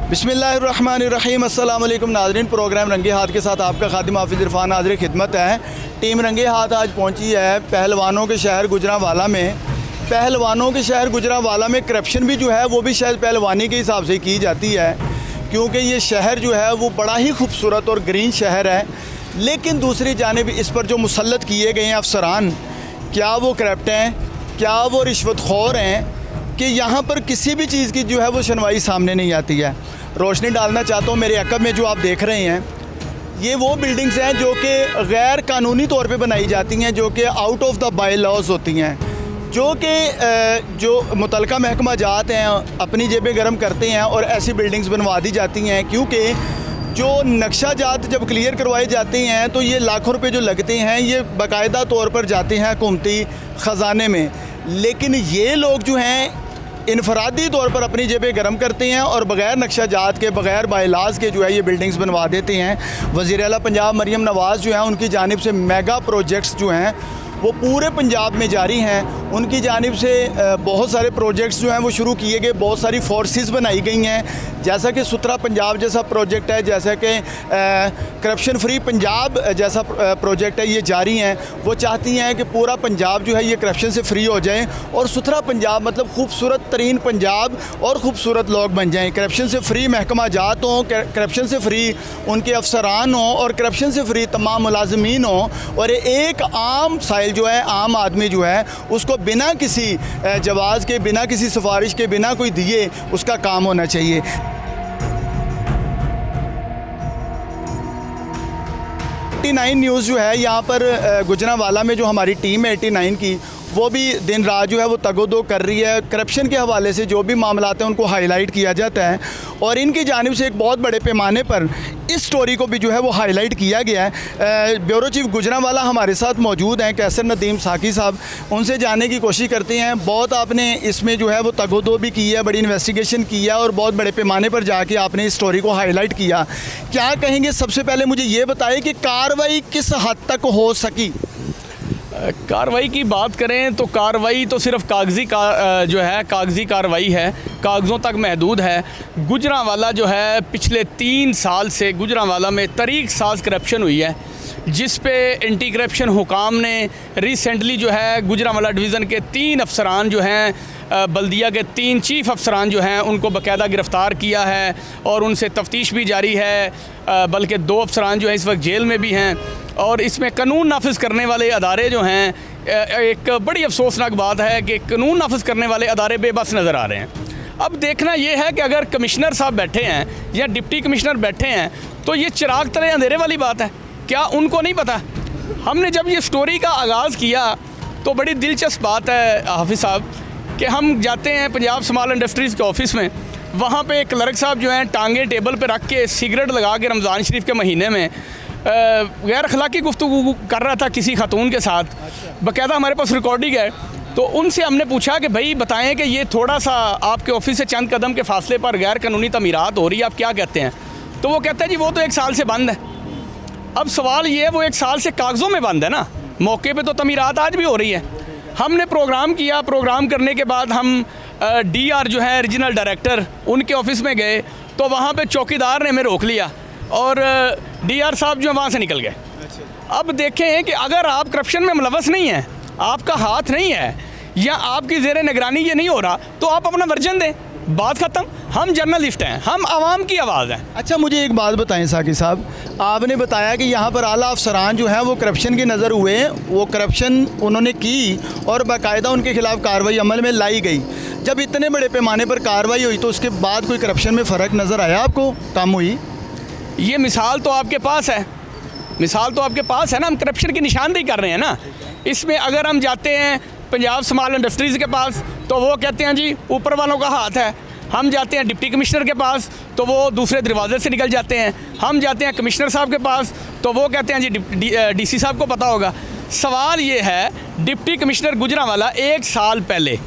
बिस्मिल्लाहिर्रहमानिर्रहीम। अस्सलाम वालेकुम नाज़रीन, प्रोग्राम रंगे हाथ के साथ आपका खादिम हाफिज़ इरफान हाज़िर खिदमत है। टीम रंगे हाथ आज पहुंची है पहलवानों के शहर गुजरांवाला में। पहलवानों के शहर गुजरांवाला में करप्शन भी जो है वो भी शायद पहलवानी के हिसाब से की जाती है, क्योंकि ये शहर जो है वो बड़ा ही खूबसूरत और ग्रीन शहर है। लेकिन दूसरी जानिब इस पर जो मुसल्लत किए गए हैं अफसरान, क्या वो करप्ट हैं, क्या वो रिश्वतखोर हैं कि यहाँ पर किसी भी चीज़ की जो है वो सुनवाई सामने नहीं आती है। रोशनी डालना चाहता हूँ, मेरे अकब में जो आप देख रहे हैं ये वो बिल्डिंग्स हैं जो कि गैर कानूनी तौर पे बनाई जाती हैं, जो कि out of the by laws होती हैं, जो कि जो मुतलका महकमा जात हैं अपनी जेबें गर्म करते हैं और ऐसी बिल्डिंग्स बनवा दी जाती हैं। क्योंकि जो नक्शा जात जब क्लियर करवाए जाते हैं तो ये लाखों रुपए जो लगते हैं ये बाकायदा तौर पर जाते हैं हुकूमती ख़जाने में। लेकिन ये लोग जो हैं इनफरादी तौर पर अपनी जेबें गर्म करते हैं और बग़ैर नक्शा जात के, बग़ैर बायलाज के जो है ये बिल्डिंग्स बनवा देते हैं। वज़ीर आला पंजाब मरियम नवाज़ जो हैं उनकी जानिब से मेगा प्रोजेक्ट्स जो हैं वो पूरे पंजाब में जारी हैं। उनकी जानिब से बहुत सारे प्रोजेक्ट्स जो हैं वो शुरू किए गए, बहुत सारी फोर्सेस बनाई गई हैं, जैसा कि सुथरा पंजाब जैसा प्रोजेक्ट है, जैसा कि करप्शन फ्री पंजाब जैसा प्रोजेक्ट है, ये जारी हैं। वो चाहती हैं कि पूरा पंजाब जो है ये करप्शन से फ्री हो जाए और सुथरा पंजाब मतलब खूबसूरत तरीन पंजाब और ख़ूबसूरत लोग बन जाएँ। करप्शन से फ्री महकमा जात हों, करप्शन से फ्री उनके अफसरान हों और करप्शन से फ्री तमाम मुलाजमीन हों, और एक आम साइल जो है, आम आदमी जो है उसको बिना किसी जवाज़ के, बिना किसी सिफारिश के, बिना कोई दिए उसका काम होना चाहिए। न्यूज़ जो है यहाँ पर गुजरांवाला में जो हमारी टीम है 89 की, वो भी दिन रात जो है वो तगोदो कर रही है। करप्शन के हवाले से जो भी मामला हैं उनको हाईलाइट किया जाता है और इनकी जानिब से एक बहुत बड़े पैमाने पर इस स्टोरी को भी जो है वो हाईलाइट किया गया है। ब्यूरो चीफ गुजरांवाला हमारे साथ मौजूद हैं, कैसर नदीम साकी साहब, उनसे जानने की कोशिश करते हैं। बहुत आपने इसमें जो है वो तगोदो भी की है, बड़ी इन्वेस्टिगेशन की है और बहुत बड़े पैमाने पर जाके आपने इस स्टोरी को हाईलाइट किया। क्या कहेंगे, सबसे पहले मुझे ये बताएं कि कार्रवाई किस हद तक हो सकी? कार्रवाई की बात करें तो कार्रवाई तो सिर्फ कागज़ी कार्रवाई है, कागज़ों तक महदूद है। गुजरांवाला जो है पिछले 3 साल से गुजरांवाला में तरीक़ साज करप्शन हुई है, जिस पे एंटी करप्शन हुकाम ने रिसेंटली जो है गुजरांवाला डिवीज़न के 3 अफसरान जो हैं, बल्दिया के 3 चीफ़ अफसरान जो हैं उनको बाकायदा गिरफ़्तार किया है और उनसे तफ्तीश भी जारी है। बल्कि 2 अफसरान जो हैं इस वक्त जेल में भी हैं। और इसमें कानून नाफिज करने वाले अदारे जो हैं, एक बड़ी अफसोसनाक बात है कि कानून नाफिज करने वाले अदारे बेबस नज़र आ रहे हैं। अब देखना ये है कि अगर कमिश्नर साहब बैठे हैं या डिप्टी कमिश्नर बैठे हैं तो ये चिराग तले अंधेरे वाली बात है, क्या उनको नहीं पता? हमने जब ये स्टोरी का आगाज़ किया तो बड़ी दिलचस्प बात है हाफिज़ साहब कि हम जाते हैं पंजाब स्मॉल इंडस्ट्रीज़ के ऑफ़िस में, वहाँ पे क्लर्क साहब जो हैं टांगे टेबल पे रख के सिगरेट लगा के रमज़ान शरीफ के महीने में गैर अखलाकी गुफ्तगू कर रहा था किसी खातून के साथ। बाकायदा हमारे पास रिकॉर्डिंग है। तो उनसे हमने पूछा कि भाई बताएं कि ये थोड़ा सा आपके ऑफिस से चंद कदम के फासले पर गैर कानूनी तमीरात हो रही है, आप क्या कहते हैं? तो वो कहते हैं जी वो तो 1 साल से बंद है। अब सवाल ये है, वो 1 साल से कागज़ों में बंद है ना, मौके पे तो तमीरात आज भी हो रही है। हमने प्रोग्राम किया, प्रोग्राम करने के बाद हम DR जो है रीजनल डायरेक्टर, उनके ऑफिस में गए तो वहाँ पे चौकीदार ने हमें रोक लिया और DR साहब जो है वहाँ से निकल गए। अब देखें कि अगर आप करप्शन में मुलव्वस नहीं हैं, आपका हाथ नहीं है या आपकी ज़ेरे निगरानी ये नहीं हो रहा, तो आप अपना वर्जन दें, बात ख़त्म। हम जर्नलिस्ट हैं, हम आवाम की आवाज़ हैं। अच्छा, मुझे एक बात बताएं साकी साहब, आपने बताया कि यहाँ पर आला अफसरान जो हैं वो करप्शन की नज़र हुए, वो करप्शन उन्होंने की और बाकायदा उनके खिलाफ़ कार्रवाई अमल में लाई गई। जब इतने बड़े पैमाने पर कार्रवाई हुई तो उसके बाद कोई करप्शन में फ़र्क नज़र आया आपको, कम हुई? ये मिसाल तो आपके पास है, मिसाल तो आपके पास है ना। हम करप्शन की निशानदेही कर रहे हैं ना। इसमें अगर हम जाते हैं पंजाब स्मॉल इंडस्ट्रीज़ के पास तो वो कहते हैं जी ऊपर वालों का हाथ है। हम जाते हैं डिप्टी कमिश्नर के पास तो वो दूसरे दरवाजे से निकल जाते हैं। हम जाते हैं कमिश्नर साहब के पास तो वो कहते हैं जी DC साहब को पता होगा। सवाल ये है, डिप्टी कमिश्नर गुजरांवाला 1 साल पहले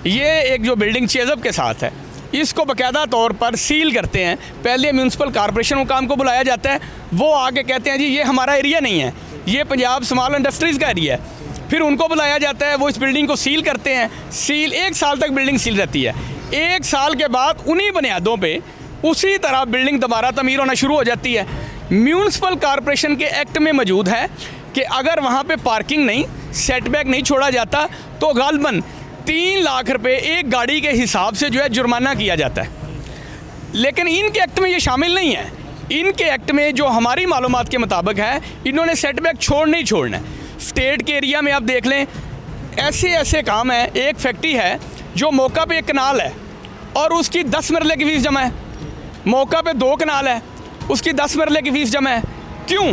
ये एक जो बिल्डिंग चेज़अप के साथ है, इसको बाकायदा तौर पर सील करते हैं। पहले म्यूनसिपल कॉरपोरेशन हुकाम को बुलाया जाता है, वो आके कहते हैं जी ये हमारा एरिया नहीं है, ये पंजाब स्मॉल इंडस्ट्रीज़ का एरिया है। फिर उनको बुलाया जाता है, वो इस बिल्डिंग को सील करते हैं। सील 1 साल तक बिल्डिंग सील रहती है। 1 साल के बाद उन्हीं बुनियादों पे उसी तरह बिल्डिंग दोबारा तमीर होना शुरू हो जाती है। म्यूनसिपल कॉरपोरेशन के एक्ट में मौजूद है कि अगर वहाँ पे पार्किंग नहीं, सेटबैक नहीं छोड़ा जाता तो गालबन 3 लाख रुपए एक गाड़ी के हिसाब से जो है जुर्माना किया जाता है। लेकिन इनके एक्ट में ये शामिल नहीं है। इनके एक्ट में जो हमारी मालूमात के मुताबिक है, इन्होंने सेटबैक छोड़ना ही छोड़ना है। स्टेट के एरिया में आप देख लें, ऐसे ऐसे काम है। एक फैक्ट्री है जो मौका पे एक कनाल है और उसकी 10 मरले की फीस जमा है, मौका पे 2 कनाल है, उसकी 10 मरले की फीस जमा है। क्यों?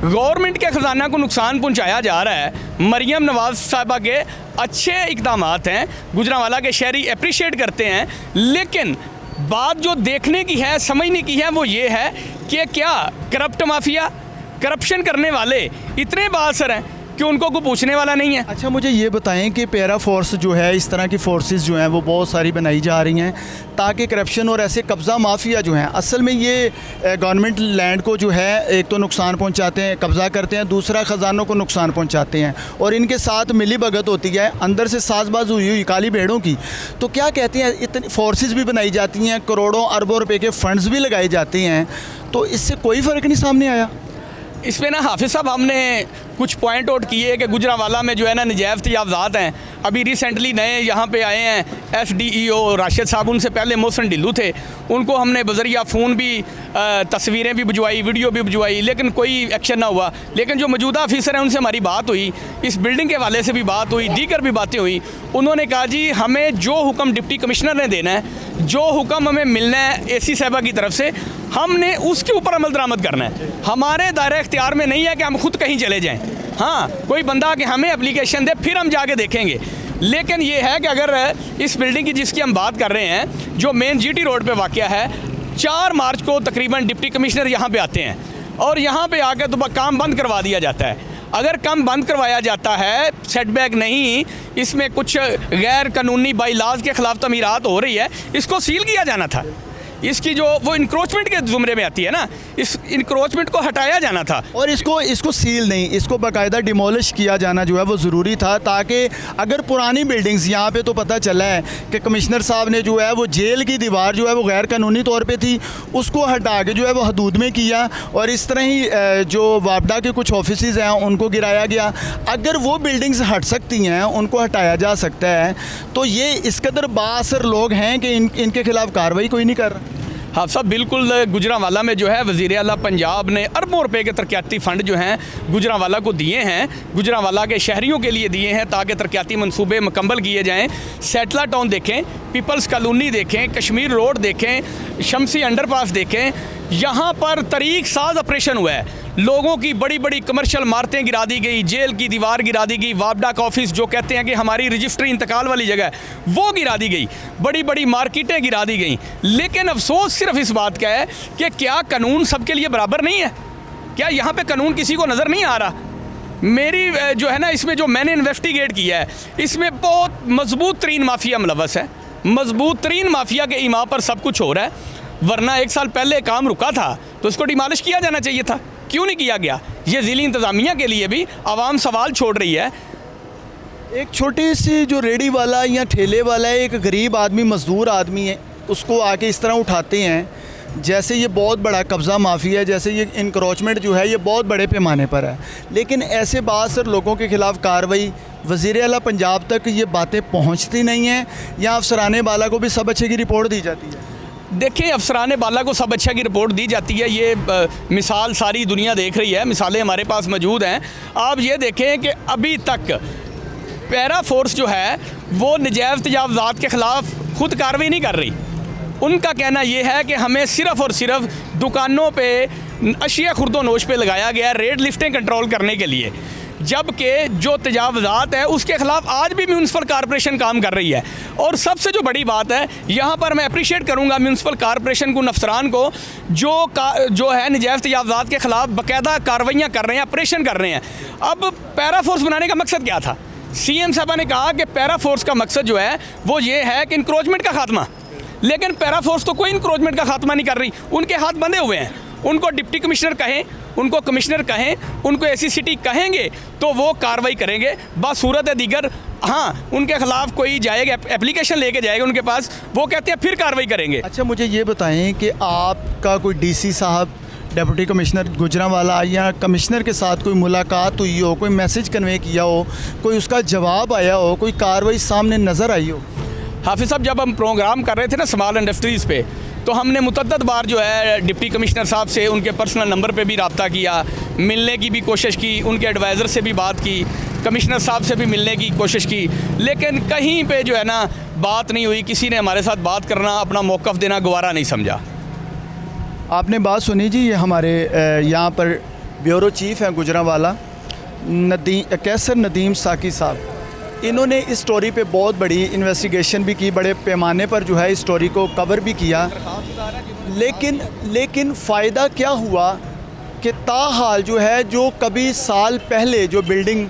गवर्नमेंट के ख़जाना को नुकसान पहुंचाया जा रहा है। मरियम नवाज़ साहिबा के अच्छे इक़दामात हैं, गुजरांवाला के शहरी अप्रिशिएट करते हैं, लेकिन बात जो देखने की है, समझने की है, वो ये है कि क्या करप्ट माफिया, करप्शन करने वाले इतने बाअसर हैं कि उनको कोई पूछने वाला नहीं है। अच्छा, मुझे ये बताएं कि पैरा फोर्स जो है, इस तरह की फोर्सेस जो हैं वो बहुत सारी बनाई जा रही हैं ताकि करप्शन और ऐसे कब्ज़ा माफिया जो हैं, असल में ये गवर्नमेंट लैंड को जो है एक तो नुकसान पहुंचाते हैं, कब्ज़ा करते हैं, दूसरा ख़जानों को नुकसान पहुंचाते हैं और इनके साथ मिली भगत होती है, अंदर से साजबाज हुई काली भेड़ों की। तो क्या कहते हैं, इतनी फोर्सेस भी बनाई जाती हैं, करोड़ों अरबों रुपए के फंड्स भी लगाए जाते हैं, तो इससे कोई फ़र्क नहीं सामने आया? इसमें ना हाफिज़ साहब, हमने कुछ पॉइंट आउट किए कि गुजरांवाला में जो है ना नजायज़ तजावज़ात हैं। अभी रिसेंटली नए यहाँ पे आए हैं FDEO राशिद साहब, उनसे पहले मोहसिन ढिल्लू थे, उनको हमने बज़रिया फ़ोन भी तस्वीरें भी भिजवाई, वीडियो भी भिजवाई, लेकिन कोई एक्शन ना हुआ। लेकिन जो मौजूदा ऑफिसर हैं उनसे हमारी बात हुई, इस बिल्डिंग के हवाले से भी बात हुई, दीगर भी बातें हुई। उन्होंने कहा जी हमें जो हुक्म डिप्टी कमिश्नर ने देना है, जो हुक्म हमें मिलना है AC साहिबा की तरफ से, हमने उसके ऊपर अमल दरामद करना है। हमारे दायरे इख्तियार में नहीं है कि हम खुद कहीं चले जाएं। हाँ, कोई बंदा कि हमें एप्लीकेशन दे, फिर हम जाके देखेंगे। लेकिन ये है कि अगर इस बिल्डिंग की जिसकी हम बात कर रहे हैं, जो मेन GT रोड पे वाक़या है, 4 मार्च को तकरीबन डिप्टी कमिश्नर यहाँ पे आते हैं और यहाँ पे आकर तो काम बंद करवा दिया जाता है। अगर काम बंद करवाया जाता है, सेटबैक नहीं, इसमें कुछ गैर कानूनी बाई लॉज के ख़िलाफ़ तमीरात हो रही है, इसको सील किया जाना था। इसकी जो वो इंक्रोचमेंट के ज़ुमरे में आती है ना, इस इंक्रोचमेंट को हटाया जाना था। और इसको सील नहीं, इसको बाकायदा डिमोलिश किया जाना जो है वो ज़रूरी था, ताकि अगर पुरानी बिल्डिंग्स, यहाँ पे तो पता चला है कि कमिश्नर साहब ने जो है वो जेल की दीवार जो है वो गैर कानूनी तौर पे थी, उसको हटा के जो है वो हदूद में किया और इस तरह ही जो वापडा के कुछ ऑफिसेज़ हैं उनको गिराया गया। अगर वो बिल्डिंग्स हट सकती हैं, उनको हटाया जा सकता है, तो ये इस कदर बाअसर लोग हैं कि इनके खिलाफ़ कार्रवाई कोई नहीं कर रहा। हाँ साहब, बिल्कुल। गुजरांवाला में जो है वज़ीर आला पंजाब ने अरबों रुपए के तरक्याती फ़ंड जो हैं गुजरांवाला को दिए हैं, गुजरांवाला के शहरियों के लिए दिए हैं ताकि तरक्याती मंसूबे मुकम्मल किए जाएँ। सेटला टाउन देखें, पीपल्स कॉलोनी देखें, कश्मीर रोड देखें, शमसी अंडरपास देखें, यहाँ पर तरीक़ साज ऑपरेशन हुआ है। लोगों की बड़ी बड़ी कमर्शियल इमारतें गिरा दी गई, जेल की दीवार गिरा दी गई, वापडा का ऑफिस जो कहते हैं कि हमारी रजिस्ट्री इंतकाल वाली जगह है, वो गिरा दी गई, बड़ी बड़ी मार्केटें गिरा दी गई। लेकिन अफसोस सिर्फ इस बात का है कि क्या कानून सबके लिए बराबर नहीं है? क्या यहाँ पे कानून किसी को नज़र नहीं आ रहा? मेरी जो है ना, इसमें जो मैंने इन्वेस्टिगेट किया है, इसमें बहुत मजबूत तरीन माफिया मुलव्वस है। मजबूत तरीन माफिया के इमा पर सब कुछ हो रहा है। वरना 1 साल पहले काम रुका था तो इसको डिमॉलिश किया जाना चाहिए था, क्यों नहीं किया गया? ये ज़िली इंतज़ामिया के लिए भी आवाम सवाल छोड़ रही है। एक छोटी सी जो रेडी वाला या ठेले वाला है, एक गरीब आदमी, मज़दूर आदमी है, उसको आके इस तरह उठाते हैं जैसे ये बहुत बड़ा कब्ज़ा माफिया है, जैसे ये इंक्रोचमेंट जो है ये बहुत बड़े पैमाने पर है। लेकिन ऐसे बाअसर लोगों के ख़िलाफ़ कार्रवाई वज़ीर आला पंजाब तक ये बातें पहुँचती नहीं हैं, या अफसराने बाला को भी सब अच्छे की रिपोर्ट दी जाती है? देखिए, अफसरान बाला को सब अच्छा की रिपोर्ट दी जाती है। ये मिसाल सारी दुनिया देख रही है, मिसालें हमारे पास मौजूद हैं। आप ये देखें कि अभी तक पैरा फोर्स जो है वो नजायज़ तजावज़ात के ख़िलाफ़ खुद कार्रवाई नहीं कर रही। उनका कहना ये है कि हमें सिर्फ़ और सिर्फ दुकानों पे अशिया खुर्दो नोश पे लगाया गया रेड लिफ्टें कंट्रोल करने के लिए, जबकि जो तजावज़ात है उसके ख़िलाफ़ आज भी म्यूनसिपल कॉरपोरेशन काम कर रही है। और सबसे जो बड़ी बात है, यहाँ पर मैं अप्रिशिएट करूँगा म्यूनसिपल कॉरपोरेशन को, अफसरान को, जो है नजायज़ तजावज़ात के ख़िलाफ़ बाकायदा कार्रवाइयाँ कर रहे हैं, ऑपरेशन कर रहे हैं। अब पैरा फोर्स बनाने का मकसद क्या था? CM साहबा ने कहा कि पैरा फोर्स का मकसद जो है वो ये है कि इंक्रोचमेंट का खात्मा। लेकिन पैरा फोर्स तो कोई इंक्रोचमेंट का खात्मा नहीं कर रही, उनके हाथ बंधे हुए हैं। उनको डिप्टी कमिश्नर कहें, उनको कमिश्नर कहें, उनको ACCT कहेंगे तो वो कार्रवाई करेंगे। बसूरत दीगर हाँ, उनके खिलाफ कोई जाएगा, एप्लीकेशन लेके जाएगा उनके पास, वो कहते हैं फिर कार्रवाई करेंगे। अच्छा, मुझे ये बताएं कि आपका कोई डीसी साहब, डिप्टी कमिश्नर गुजरांवाला या कमिश्नर के साथ कोई मुलाकात हुई हो, कोई मैसेज कन्वे किया हो, कोई उसका जवाब आया हो, कोई कार्रवाई सामने नज़र आई हो? हाफिज़ साहब, जब हम प्रोग्राम कर रहे थे ना स्मॉल इंडस्ट्रीज़ पे, तो हमने मुतअद्दिद बार जो है डिप्टी कमिश्नर साहब से उनके पर्सनल नंबर पे भी रब्ता किया, मिलने की भी कोशिश की, उनके एडवाइज़र से भी बात की, कमिश्नर साहब से भी मिलने की कोशिश की, लेकिन कहीं पे जो है ना बात नहीं हुई। किसी ने हमारे साथ बात करना, अपना मौक़िफ़ देना गवारा नहीं समझा। आपने बात सुनी जी, ये हमारे यहाँ पर ब्यूरो चीफ़ हैं गुजरांवाला, कैसर नदीम साकी साहब, इन्होंने इस स्टोरी पे बहुत बड़ी इन्वेस्टिगेशन भी की, बड़े पैमाने पर जो है इस स्टोरी को कवर भी किया, लेकिन फ़ायदा क्या हुआ कि ताहाल जो है, जो कभी साल पहले जो बिल्डिंग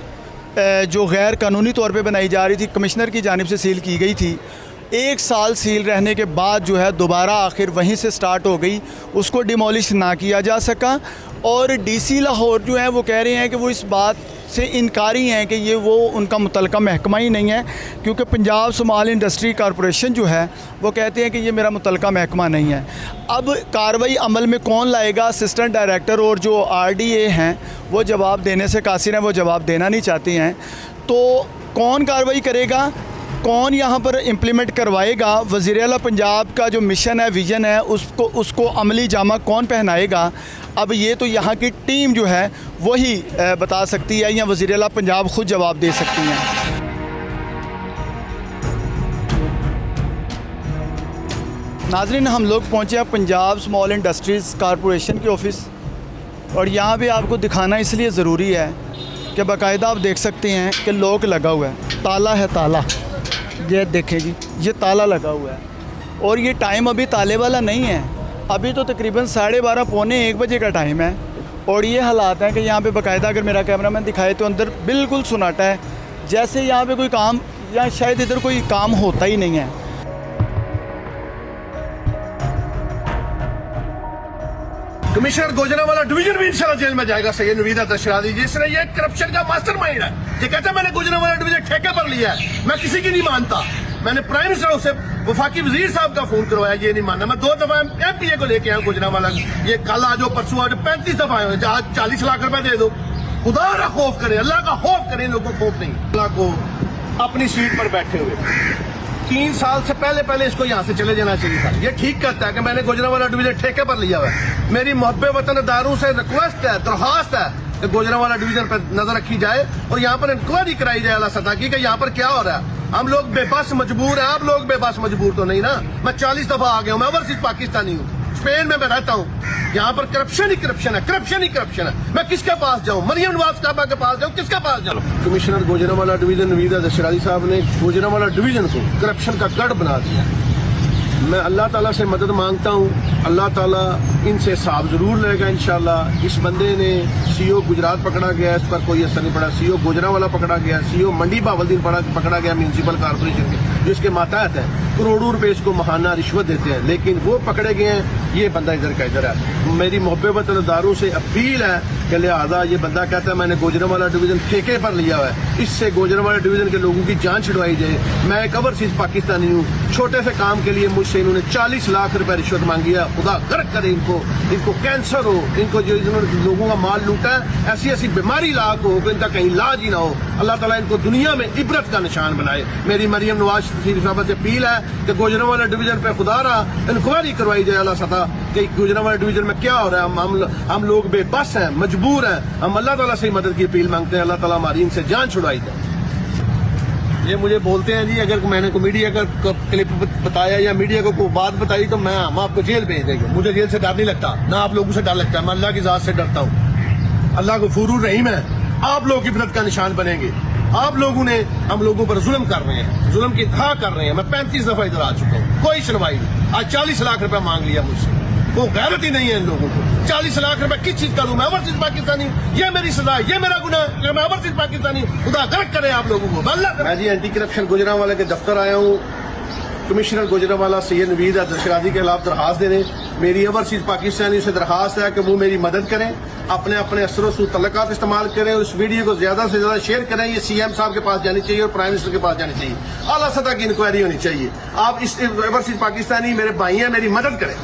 जो गैर कानूनी तौर पे बनाई जा रही थी, कमिश्नर की जानिब से सील की गई थी, 1 साल सील रहने के बाद जो है दोबारा आखिर वहीं से स्टार्ट हो गई, उसको डिमोलिश ना किया जा सका। और डीसी लाहौर जो है वो कह रहे हैं कि वो इस बात से इनकारी हैं कि ये वो उनका मुतलका महकमा ही नहीं है, क्योंकि पंजाब स्मॉल इंडस्ट्री कॉरपोरेशन जो है वो कहते हैं कि ये मेरा मुतलका महकमा नहीं है। अब कार्रवाई अमल में कौन लाएगा? असिस्टेंट डायरेक्टर और जो RDA हैं वो जवाब देने से कासिर हैं, वो जवाब देना नहीं चाहती हैं। तो कौन कार्रवाई करेगा, कौन यहाँ पर इम्प्लीमेंट करवाएगा? वज़ीर आला पंजाब का जो मिशन है, विज़न है, उसको अमली जामा कौन पहनाएगा? अब ये तो यहाँ की टीम जो है वही बता सकती है, या वज़ीर आला पंजाब खुद जवाब दे सकती हैं। नाज़रीन, हम लोग पहुँचे हैं पंजाब स्मॉल इंडस्ट्रीज़ कॉरपोरेशन के ऑफ़िस, और यहाँ पे आपको दिखाना इसलिए ज़रूरी है कि बाकायदा आप देख सकते हैं कि लॉक लगा हुआ है, ताला है, ताला ये देखें जी, ये ताला लगा हुआ है, और ये टाइम अभी ताले वाला नहीं है, अभी तो तकरीबन 12:30 पौने 1 बजे का टाइम है। और ये हालात हैं कि यहाँ पे बाकायदा अगर मेरा कैमरामैन दिखाए तो अंदर बिल्कुल सुनाटा है, जैसे यहाँ पे कोई काम, या शायद इधर कोई काम होता ही नहीं है। कमिश्नर गुजरांवाला डिवीजन भी इंशाल्लाह जेल में जाएगा। सैयद नवीद दशरादी, जिसने ये करप्शन का मास्टरमाइंड है, ये कहता है मैंने गुजरांवाला डिवीजन ठेके पर लिया है, मैं किसी की नहीं मानता। मैंने प्राइम मिनिस्टर से वफाकी वजीर साहब का फोन करवाया, ये नहीं मानना। मैं 2 दफा MPA को लेके आया गुजरांवाला, ये कल आज परसों आज 35 दफा आए, आज 40 लाख रुपए दे दो। खुदा का खौफ करे, अल्लाह का खौफ करे, इन लोगों को खौफ नहीं। अल्लाह को अपनी सीट पर बैठे हुए 3 साल से पहले इसको यहाँ से चले जाना चाहिए था। ये ठीक कहता है कि मैंने गुजरांवाला डिवीजन ठेके पर लिया हुआ है। मेरी मोहब्बे वतनदारों से रिक्वेस्ट है, दरखास्त है कि गुजरांवाला डिवीजन पर नजर रखी जाए और यहाँ पर इंक्वायरी कराई जाए अल्लाह सदा की कि यहाँ पर क्या हो रहा है। हम लोग बेबस मजबूर हैं, आप लोग बेबस मजबूर तो नहीं ना। मैं 40 दफा आ गया हूँ, मैं ओवरसीज पाकिस्तानी हूँ, स्पेन में मैं रहता हूँ। यहाँ पर करप्शन ही करप्शन है, करप्शन ही करप्शन है। मैं किसके पास जाऊँ? मरियम नवाज साहबा के पास जाऊँ? किसके पास जाऊँ? कमिश्नर गुजरांवाला डिवीजन नवीद दशरादी साहब ने गुजरांवाला डिवीजन को करप्शन का गढ़ बना दिया। मैं अल्लाह ताला से मदद मांगता हूँ, अल्लाह ताला इनसे हिसाब जरूर लेगा इंशाल्लाह। इस बंदे ने CEO गुजरात पकड़ा गया, इस पर कोई असर नहीं पड़ा। CEO गुजरांवाला पकड़ा गया, CEO मंडी बावलदीन पकड़ा गया म्यूनसिपल कॉर्पोरेशन के, जो इसके मातहत है, करोड़ों रुपए इसको महाना रिश्वत देते हैं, लेकिन वो पकड़े गए हैं। ये बंदा इधर का इधर है। मेरी मोहब्बत वतनदारों से अपील है कि लिहाजा ये बंदा कहता है मैंने गुजरांवाला डिवीजन ठेके पर लिया हुआ है, इससे गुजरांवाला डिवीजन के लोगों की जान छुड़वाई जाए। मैं एक ओवरसीज पाकिस्तानी हूँ, छोटे से काम के लिए मुझसे इन्होंने 40 लाख रुपए रिश्वत मांगी है। खुदा गर्क करे इनको कैंसर हो, इनको जो इन्होंने लोगों का माल लूटा है, ऐसी बीमारी लाख हो कि इनका कहीं इलाज ही ना हो। अल्लाह ताला इनको दुनिया में इबरत का निशान बनाए। मेरी मरियम नवाज साहब से अपील है कि गुजरांवाला डिवीजन पे खुदा रहा इंक्वायरी करवाई जाए अल्लाह सता कि गुजरांवाला डिवीजन में क्या हो रहा है। हम लोग बेबस हैं, मजबूर हैं, हम अल्लाह ताला से मदद की अपील मांगते हैं। अल्लाह ताला हमारी इनसे जान छुड़ाई जाए। ये मुझे बोलते हैं जी अगर मैंने को मीडिया का क्लिप बताया या मीडिया को कोई बात बताई तो हम आपको जेल भेज देंगे। मुझे जेल से डर नहीं लगता, ना आप लोगों से डर लगता है। मैं अल्लाह की जात से डरता हूँ। अल्लाह गफूरुर रहीम है। आप लोग इबरत का निशान बनेंगे। आप लोगों ने हम लोगों पर जुल्म कर रहे हैं, जुल्म की इंतहा कर रहे हैं। मैं 35 दफा इधर आ चुका हूँ, कोई सुनवाई नहीं। आज 40 लाख रुपए मांग लिया मुझसे, वो गैरत ही नहीं है इन लोगों को। 40 लाख रुपए किस चीज का दूं? मैं ओवरसीज पाकिस्तानी, ये मेरी सजा, ये मेरा गुनाह, मैं ओवरसीज पाकिस्तानी। खुदा गर्क करे आप लोगों को। मैं जी एंटी करप्शन गुजरांवाला के दफ्तर आया हूँ। कमिश्नर गुजरांवाला सैयद नवीद दशरादी के खिलाफ दरखास्त देने मेरी ओवरसीज पाकिस्तानी से दरखास्त है कि वो मेरी मदद करें, अपने अपने असरों से तल्लुकात इस्तेमाल करें, उस वीडियो को ज्यादा से ज्यादा शेयर करें। ये सीएम साहब के पास जानी चाहिए और प्राइम मिनिस्टर के पास जानी चाहिए। आला सतह की इंक्वायरी होनी चाहिए। आप इस ओवरसीज पाकिस्तानी मेरे भाई हैं, मेरी मदद करें।